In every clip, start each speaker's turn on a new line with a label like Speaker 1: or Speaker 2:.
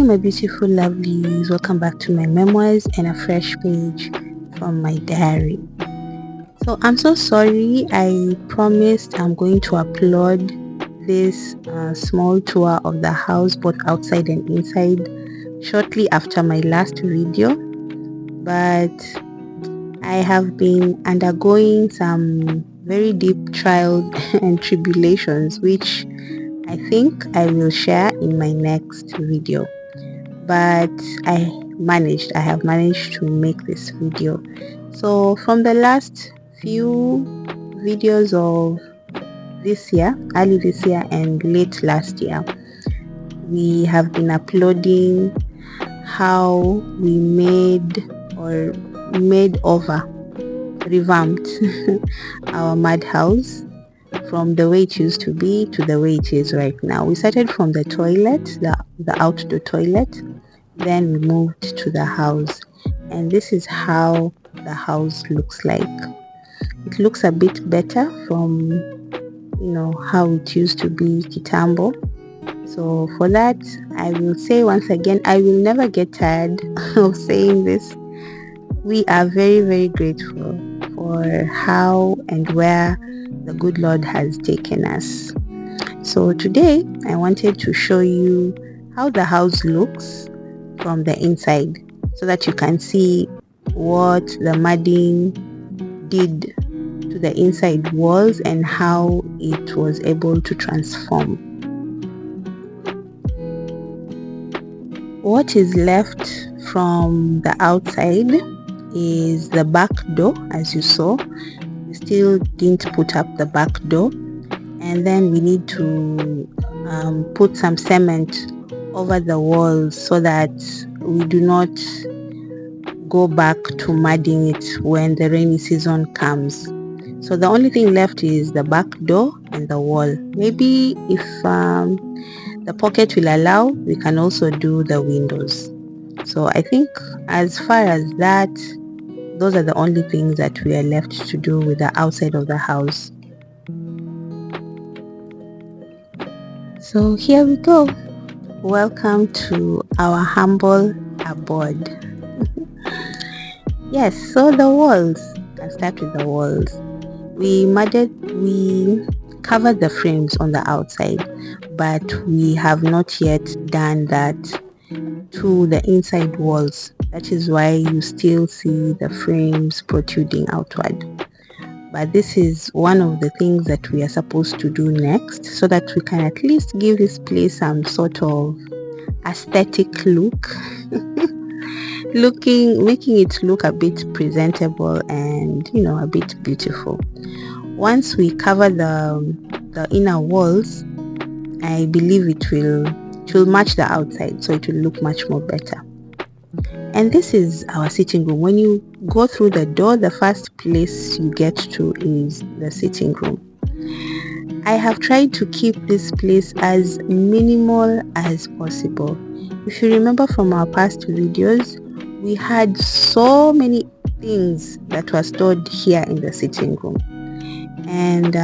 Speaker 1: my beautiful lovelies, welcome back to my memoirs and a fresh page from my diary. So I'm so sorry, I promised I'm going to upload this small tour of the house, both outside and inside, shortly after my last video, but I have been undergoing some very deep trials and tribulations, which I think I will share in my next video. But I have managed to make this video. So from the last few videos of this year, early this year and late last year, we have been uploading how we revamped our mud house from the way it used to be to the way it is right now. We started from the toilet, the outdoor toilet, then we moved to the house, and this is how the house looks like. It looks a bit better from how it used to be kitambo. So for that, I will say once again, I will never get tired of saying this. We are very, very grateful for how and where the good Lord has taken us. So today I wanted to show you how the house looks from the inside, so that you can see what the mudding did to the inside walls and how it was able to transform. What is left from the outside is the back door. As you saw, we still didn't put up the back door, and then we need to put some cement over the walls so that we do not go back to mudding it when the rainy season comes. So the only thing left is the back door and the wall. Maybe if the pocket will allow, we can also do the windows. So I think as far as that, those are the only things that we are left to do with the outside of the house. So here we go. Welcome to our humble abode. Yes, so the walls. I'll start with the walls. We covered the frames on the outside, but we have not yet done that to the inside walls. That is why you still see the frames protruding outward. But this is one of the things that we are supposed to do next, so that we can at least give this place some sort of aesthetic look. Making it look a bit presentable and a bit beautiful. Once we cover the inner walls, I believe it will match the outside, so it will look much more better. And this is our sitting room. When you go through the door, the first place you get to is the sitting room. I have tried to keep this place as minimal as possible. If you remember from our past videos, we had so many things that were stored here in the sitting room, and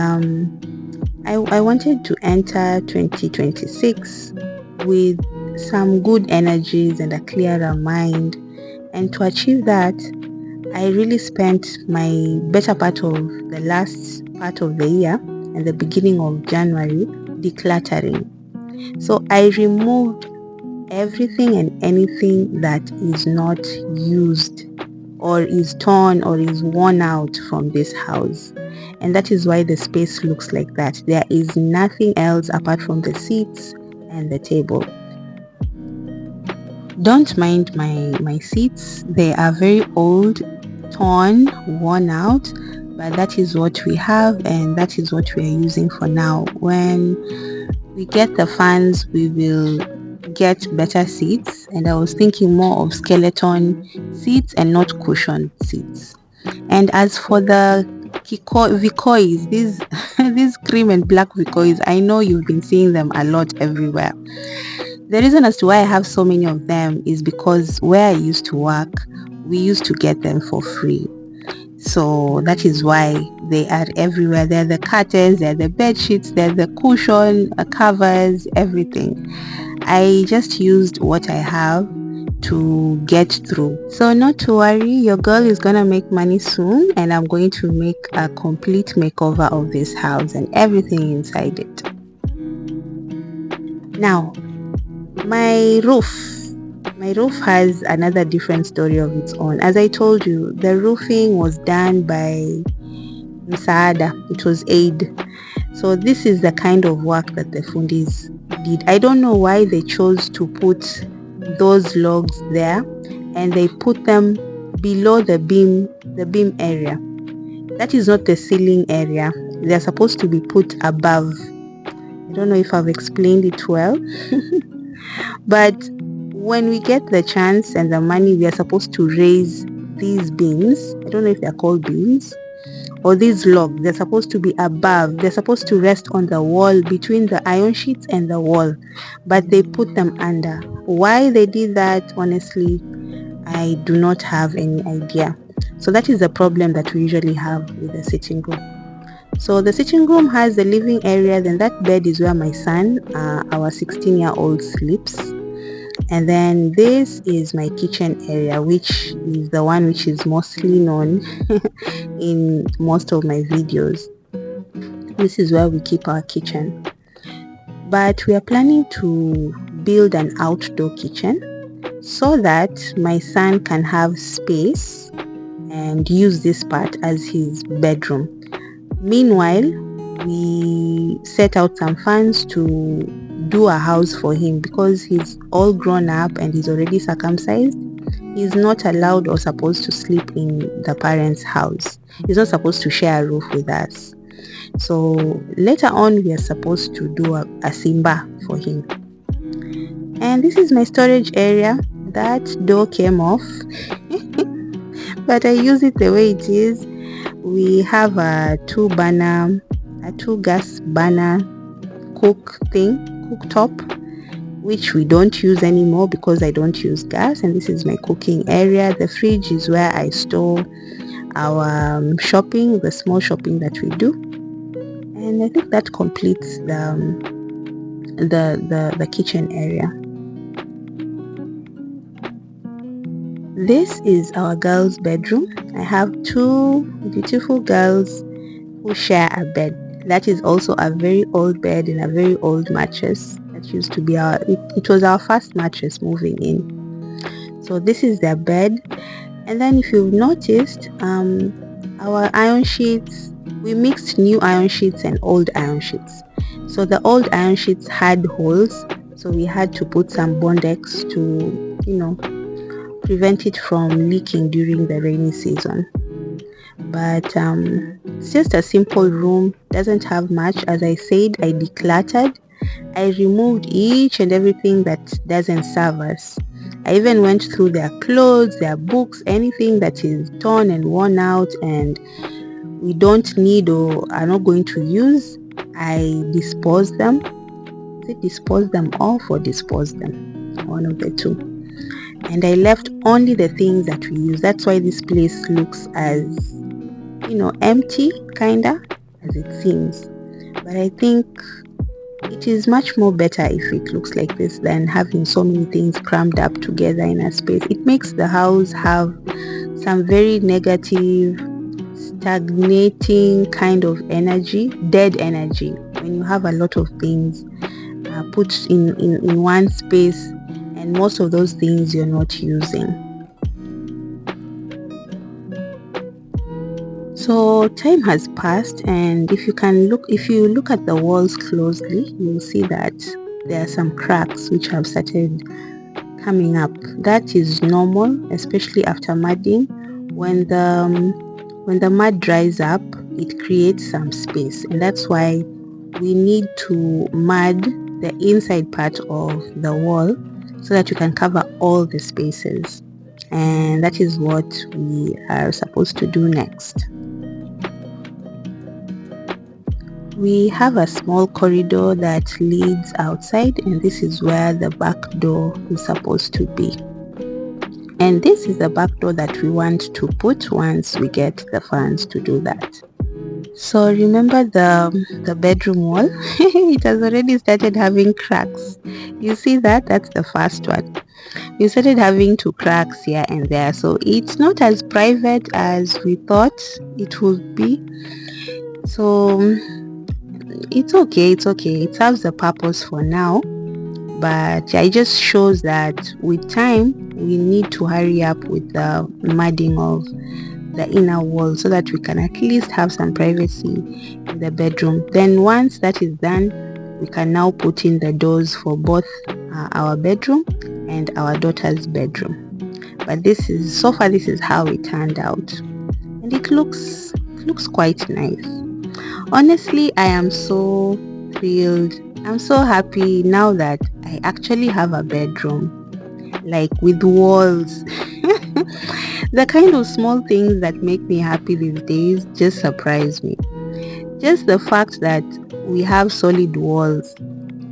Speaker 1: I wanted to enter 2026 with some good energies and a clearer mind, and to achieve that, I really spent my better part of the last part of the year and the beginning of January decluttering. So I removed everything and anything that is not used or is torn or is worn out from this house, and that is why the space looks like that. There is nothing else apart from the seats and the table. Don't mind my seats, they are very old, torn, worn out, but that is what we have and that is what we are using for now. When we get the fans, we will get better seats, and I was thinking more of skeleton seats and not cushion seats. And as for the Vicoys, these cream and black Vicoys, I know you've been seeing them a lot everywhere. The reason as to why I have so many of them is because where I used to work, we used to get them for free. So that is why they are everywhere. They're the curtains, they're the bed sheets, they're the cushion covers, everything. I just used what I have to get through. So not to worry, your girl is gonna make money soon, and I'm going to make a complete makeover of this house and everything inside it. Now, my roof has another different story of its own. As I told you, the roofing was done by Msaada. It was aid. So this is the kind of work that the fundis did. I don't know why they chose to put those logs there, and they put them below the beam area. That is not the ceiling area. They are supposed to be put above. I don't know if I've explained it well. But when we get the chance and the money, we are supposed to raise these beams. I don't know if they're called beams, or these logs. They're supposed to be above. They're supposed to rest on the wall between the iron sheets and the wall, but they put them under. Why they did that, honestly, I do not have any idea. So that is the problem that we usually have with the sitting room. So the sitting room has the living area, then that bed is where my son, our 16-year-old, sleeps. And then this is my kitchen area, which is the one which is mostly known in most of my videos. This is where we keep our kitchen. But we are planning to build an outdoor kitchen so that my son can have space and use this part as his bedroom. Meanwhile, we set out some funds to do a house for him, because he's all grown up and he's already circumcised. He's not allowed or supposed to sleep in the parents' house. He's not supposed to share a roof with us. So later on, we are supposed to do a simba for him. And this is my storage area. That door came off, but I use it the way it is. We have a two gas burner cooktop, which we don't use anymore because I don't use gas. And this is my cooking area. The fridge is where I store our shopping, the small shopping that we do. And I think that completes the kitchen area. This is our girls' bedroom. I have two beautiful girls who share a bed. That is also a very old bed and a very old mattress. That used to be it was our first mattress moving in. So this is their bed. And then if you've noticed, our iron sheets, we mixed new iron sheets and old iron sheets. So the old iron sheets had holes, so we had to put some Bondex to, prevent it from leaking during the rainy season. But it's just a simple room, doesn't have much. As I said, I decluttered. I removed each and everything that doesn't serve us. I even went through their clothes, their books, anything that is torn and worn out and we don't need or are not going to use. I dispose them. Is it dispose them off or dispose them? One of the two. And I left only the things that we use. That's why this place looks as, empty, kinda, as it seems. But I think it is much more better if it looks like this than having so many things crammed up together in a space. It makes the house have some very negative, stagnating kind of energy, dead energy, when you have a lot of things put in one space and most of those things you're not using. So time has passed, and if you look at the walls closely, you'll see that there are some cracks which have started coming up. That is normal, especially after mudding. When the mud dries up, it creates some space, and that's why we need to mud the inside part of the wall so that you can cover all the spaces. And that is what we are supposed to do next. We have a small corridor that leads outside, and this is where the back door is supposed to be. And this is the back door that we want to put once we get the funds to do that. So remember the bedroom wall? It has already started having cracks. You see that? That's the first one. We started having two cracks here and there, so it's not as private as we thought it would be. So it's okay, it's okay. It serves the purpose for now, but it just shows that with time we need to hurry up with the mudding of the inner wall so that we can at least have some privacy in the bedroom. Then once that is done, we can now put in the doors for both our bedroom and our daughter's bedroom. But this is, so far, this is how it turned out, and it looks quite nice. Honestly, I am so thrilled. I'm so happy now that I actually have a bedroom, like with walls. The kind of small things that make me happy these days just surprise me. Just the fact that we have solid walls,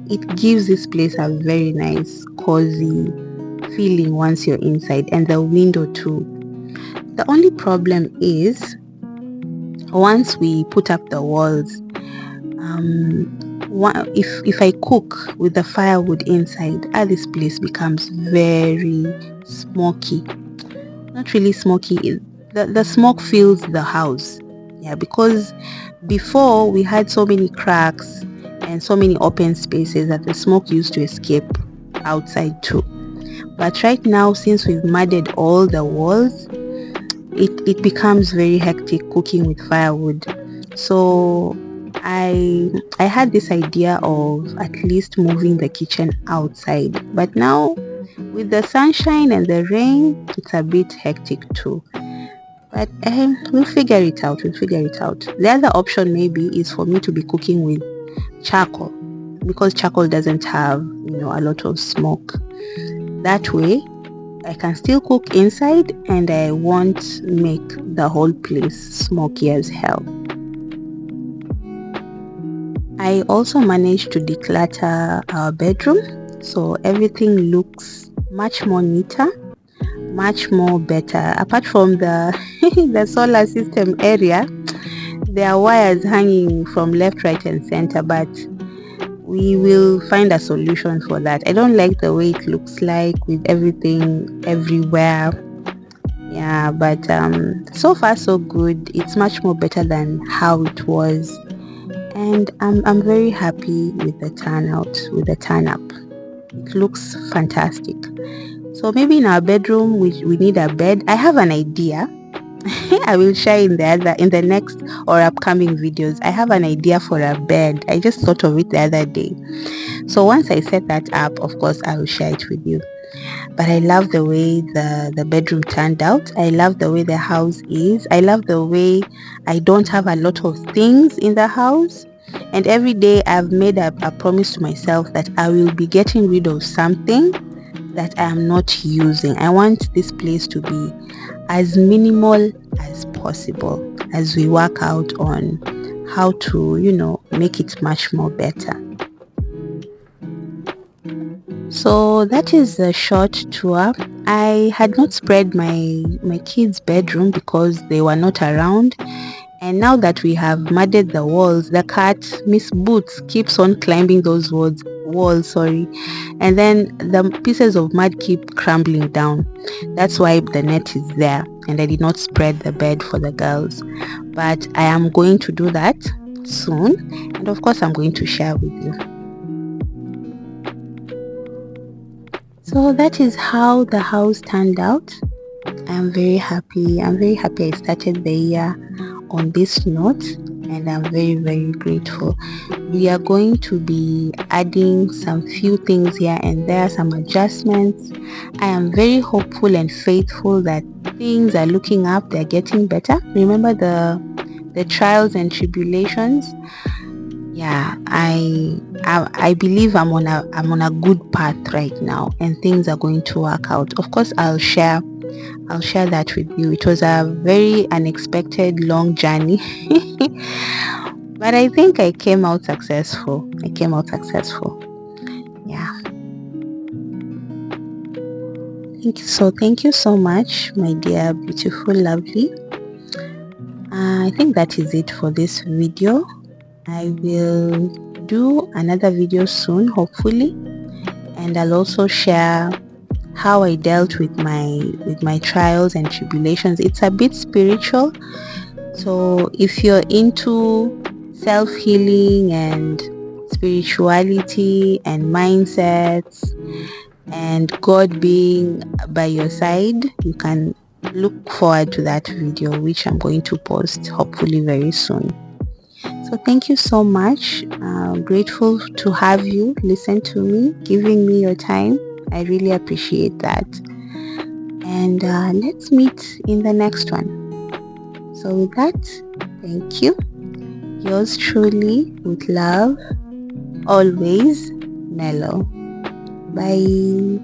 Speaker 1: it gives this place a very nice, cozy feeling once you're inside, and the window too. The only problem is once we put up the walls, if I cook with the firewood inside, this place becomes very smoky. Not really smoky. The smoke fills the house. Yeah, because before we had so many cracks and so many open spaces that the smoke used to escape outside too. But right now, since we've mudded all the walls, it becomes very hectic cooking with firewood. So I had this idea of at least moving the kitchen outside, but now with the sunshine and the rain, it's a bit hectic too. But we'll figure it out. We'll figure it out. The other option maybe is for me to be cooking with charcoal, because charcoal doesn't have, a lot of smoke. That way I can still cook inside and I won't make the whole place smoky as hell. I also managed to declutter our bedroom, so everything looks much more neater, much more better. Apart from the the solar system area, there are wires hanging from left, right and center, but we will find a solution for that. I don't like the way it looks like with everything everywhere. Yeah, but so far so good. It's much more better than how it was, and I'm very happy with the turnout, with the turn up. It looks fantastic. So maybe in our bedroom we need a bed. I have an idea. I will share in the next or upcoming videos. I have an idea for a bed. I just thought of it the other day. So once I set that up, of course I will share it with you. But I love the way the bedroom turned out. I love the way the house is. I love the way I don't have a lot of things in the house. And every day I've made a promise to myself that I will be getting rid of something that I am not using. I want this place to be as minimal as possible as we work out on how to, make it much more better. So that is a short tour. I had not spread my kids' bedroom because they were not around, and now that we have mudded the walls, the cat Miss Boots keeps on climbing those walls, sorry, and then the pieces of mud keep crumbling down. That's why the net is there, and I did not spread the bed for the girls, but I am going to do that soon, and of course I'm going to share with you. So that is how the house turned out. I'm very happy. I'm very happy I started the year on this note, and I'm very, very grateful. We are going to be adding some few things here and there, some adjustments. I am very hopeful and faithful that things are looking up, they're getting better. Remember the trials and tribulations. Yeah, I believe I'm on a good path right now, and things are going to work out. Of course I'll share that with you. It was a very unexpected long journey. But I think I came out successful. Yeah. Thank you so much, my dear beautiful lovely. I think that is it for this video. I will do another video soon, hopefully, and I'll also share how I dealt with my trials and tribulations. It's a bit spiritual, so if you're into self-healing and spirituality and mindsets and God being by your side, you can look forward to that video, which I'm going to post hopefully very soon. So thank you so much. Grateful to have you listen to me, giving me your time. I really appreciate that. And let's meet in the next one. So with that, thank you. Yours truly, with love, always, Mellow. Bye.